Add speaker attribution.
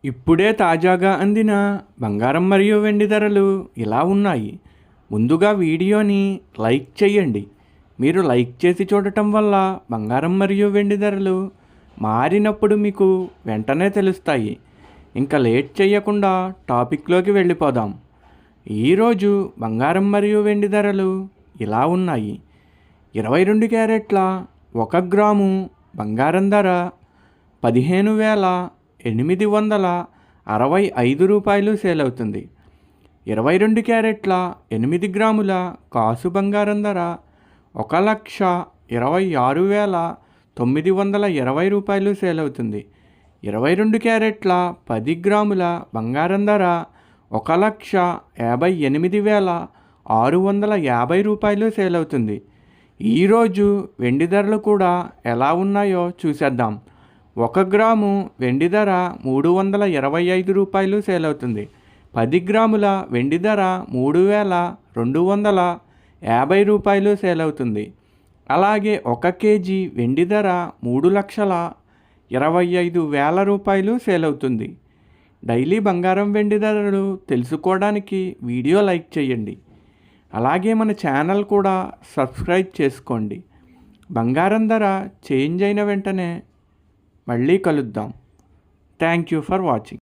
Speaker 1: ఇప్పుడే తాజాగా అందిన బంగారం మరియు వెండి ధరలు ఇలా ఉన్నాయి. ముందుగా వీడియోని లైక్ చేయండి. మీరు లైక్ చేసి చూడటం వల్ల బంగారం మరియు వెండి ధరలు మారినప్పుడు మీకు వెంటనే తెలుస్తాయి. ఇంకా లేట్ చేయకుండా టాపిక్లోకి వెళ్ళిపోదాం. ఈరోజు బంగారం మరియు వెండి ధరలు ఇలా ఉన్నాయి. 22 క్యారెట్ల 1 గ్రాము బంగారం ధర 15,865 రూపాయలు సేల్ అవుతుంది. 22 క్యారెట్ల 8 గ్రాముల కాసు బంగారం ధర 1,26,920 రూపాయలు సేల్ అవుతుంది. 22 క్యారెట్ల 10 గ్రాముల బంగారం ధర 1,58,650 రూపాయలు సేల్ అవుతుంది. ఈరోజు వెండి ధరలు కూడా ఎలా ఉన్నాయో చూసేద్దాం. 1 గ్రాము వెండి ధర 325 రూపాయలు సేల్ అవుతుంది. 10 గ్రాముల వెండి ధర 3,250 రూపాయలు సేల్ అవుతుంది. అలాగే 1 కేజీ వెండి ధర 3,25,000 రూపాయలు సేల్ అవుతుంది. డైలీ బంగారం వెండి ధరలు తెలుసుకోవడానికి వీడియో లైక్ చేయండి. అలాగే మన ఛానల్ కూడా సబ్స్క్రైబ్ చేసుకోండి. బంగారం ధర చేంజ్ అయిన వెంటనే మళ్ళీ కలుద్దాం. Thank you for watching.